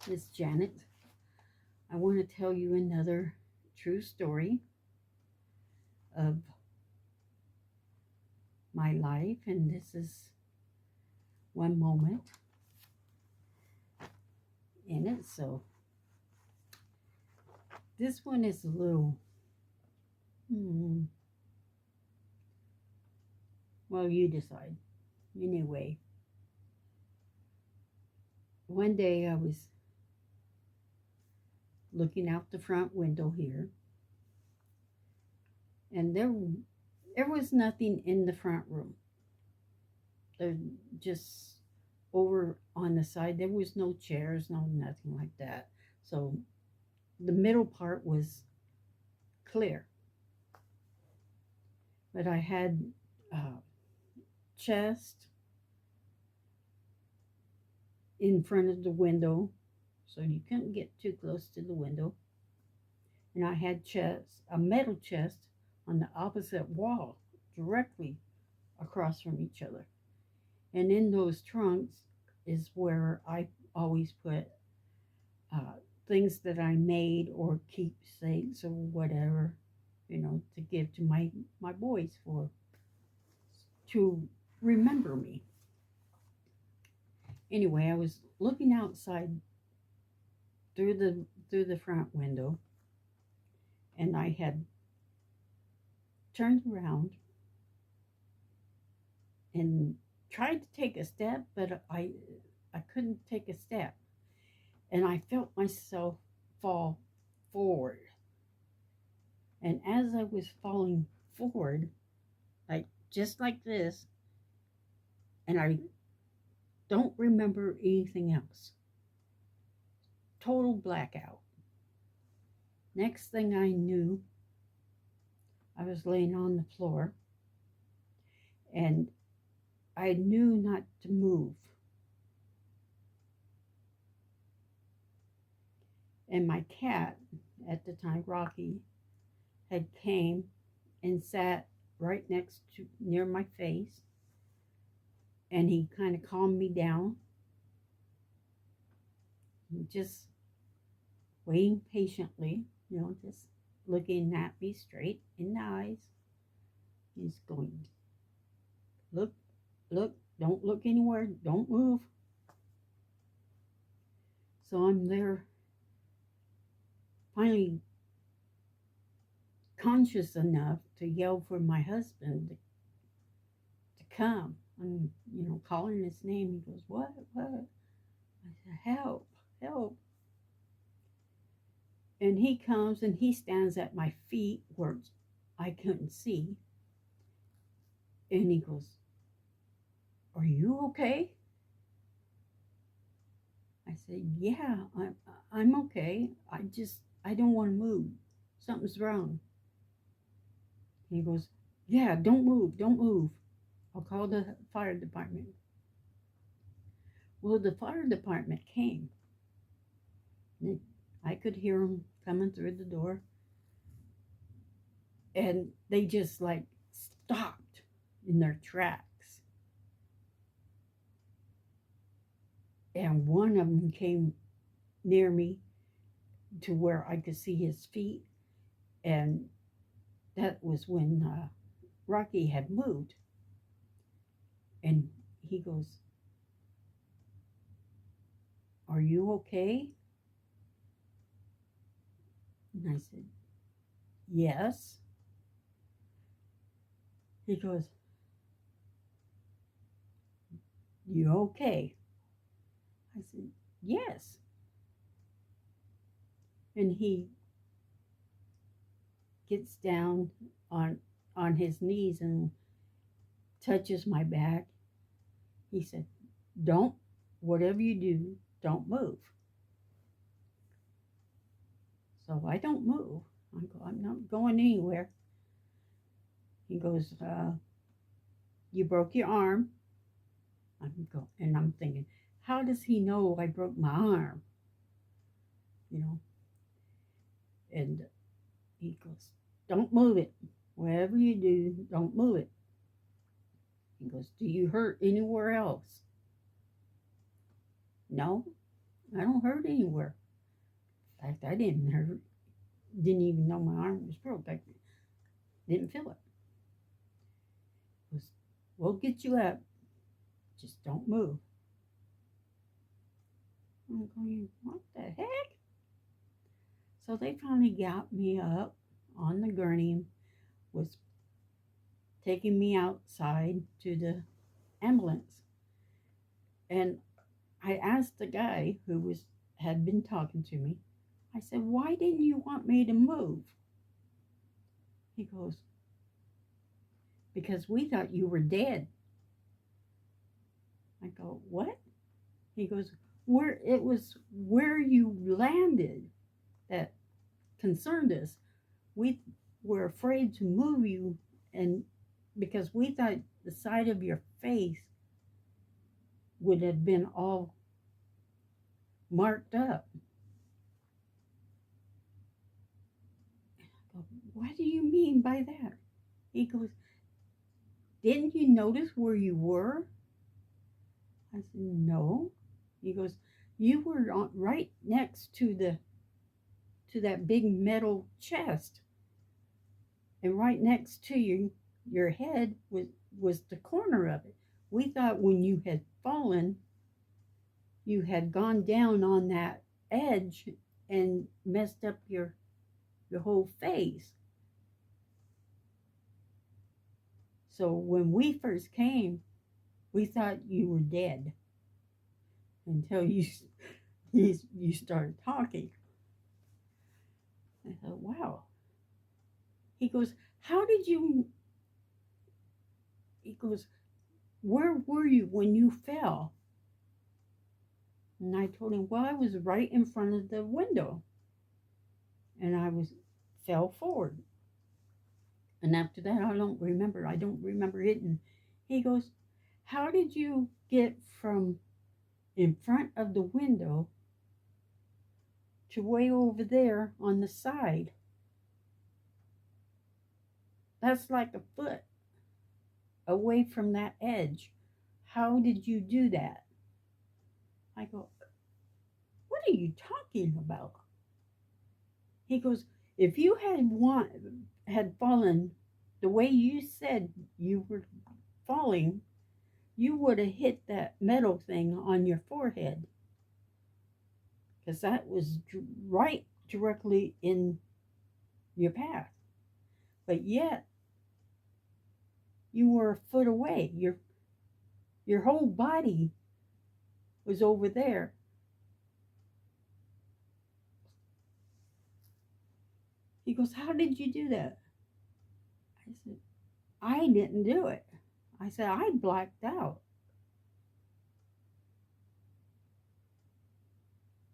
Miss Janet. I want to tell you another true story of my life, and this is one moment in it. So, this one is a little, hmm, well, you decide. Anyway, one day I was looking out the front window here, and there was nothing in the front room. There just over on the side there was no chairs, no nothing like that. So the middle part was clear, but I had uh, chest in front of the window, so you couldn't get too close to the window. And I had chest, a metal chest, on the opposite wall, directly across from each other. And in those trunks is where I always put uh, things that I made or keepsakes or whatever, to give to my boys for to remember me. Anyway, I was looking outside through the front window, and I had turned around and tried to take a step, but I couldn't take a step, and I felt myself fall forward. And as I was falling forward, like just like this, and I don't remember anything else. Total blackout. Next thing I knew, I was laying on the floor, and I knew not to move. And my cat at the time, Rocky, had came and sat right next to near my face, and he kind of calmed me down, just waiting patiently, just looking at me straight in the eyes. He's going, look, look, don't look anywhere, don't move. So I'm there, finally conscious enough to yell for my husband to come. I'm, calling his name. He goes, what, what? I said, help, help. And he comes and he stands at my feet where I couldn't see. And he goes, are you okay? I said, yeah, I'm okay. I don't want to move. Something's wrong. He goes, yeah, don't move, don't move. I'll call the fire department. Well, the fire department came. I could hear them coming through the door, and they just like stopped in their tracks. And one of them came near me to where I could see his feet, and that was when Rocky had moved. And he goes, are you okay? And I said, yes. He goes, you okay? I said, yes. And he gets down on his knees and touches my back. He said, don't, whatever you do, don't move. So I don't move. I'm not going anywhere. He goes, you broke your arm. And I'm thinking, how does he know I broke my arm? You know, and he goes, don't move it. Whatever you do, don't move it. He goes, do you hurt anywhere else? No. I don't hurt anywhere. In fact, I didn't hurt. Didn't even know my arm was broke. I didn't feel it. It was, we'll get you up. Just don't move. I'm going, what the heck? So they finally got me up on the gurney, was taking me outside to the ambulance. And I asked the guy who had been talking to me, I said, why didn't you want me to move? He goes, because we thought you were dead. I go, what? He goes, where it was where you landed that concerned us. We were afraid to move you, and because we thought the side of your face would have been all marked up. I go, what do you mean by that? He goes, didn't you notice where you were? I said, no. He goes, you were right next to that big metal chest, and right next to you, your head was the corner of it. We thought when you had fallen, you had gone down on that edge and messed up your whole face. So when we first came, we thought you were dead until you started talking. I thought, wow. He goes, how did you? He goes, where were you when you fell? And I told him, well, I was right in front of the window, and fell forward. And after that, I don't remember. I don't remember hitting. He goes, how did you get from in front of the window to way over there on the side? That's like a foot away from that edge. How did you do that? I go, what are you talking about? He goes, if you had fallen the way you said you were falling, you would have hit that metal thing on your forehead, because that was right directly in your path. But yet, you were a foot away. Your whole body was over there. He goes, how did you do that? I said, I didn't do it. I said, I blacked out.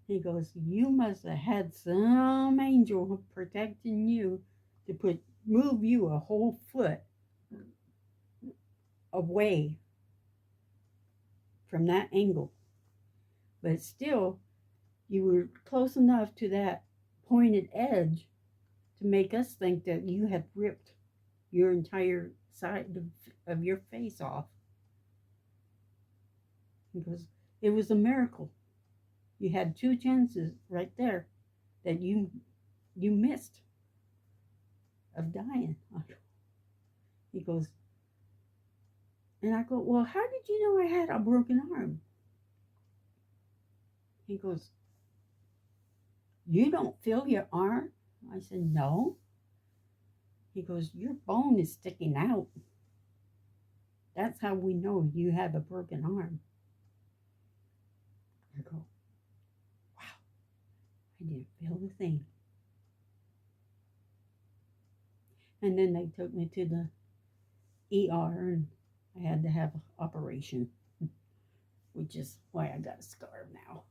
He goes, you must have had some angel protecting you to move you a whole foot away from that angle. But still, you were close enough to that pointed edge to make us think that you had ripped your entire side of your face off. He goes, it was a miracle. You had two chances right there that you missed of dying. He goes, and I go, well, how did you know I had a broken arm? He goes, you don't feel your arm? I said, no. He goes, your bone is sticking out. That's how we know you have a broken arm. I go, wow, I didn't feel the thing. And then they took me to the ER, and I had to have an operation, which is why I got a scar now.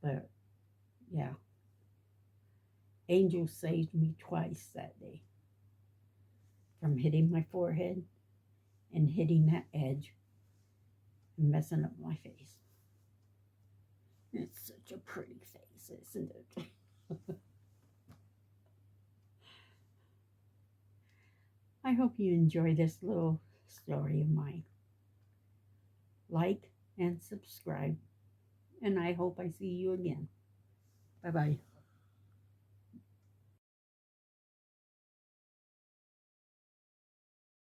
But yeah, Angel saved me twice that day from hitting my forehead and hitting that edge and messing up my face. It's such a pretty face, isn't it? I hope you enjoy this little story of mine. Like and subscribe. And I hope I see you again. Bye bye.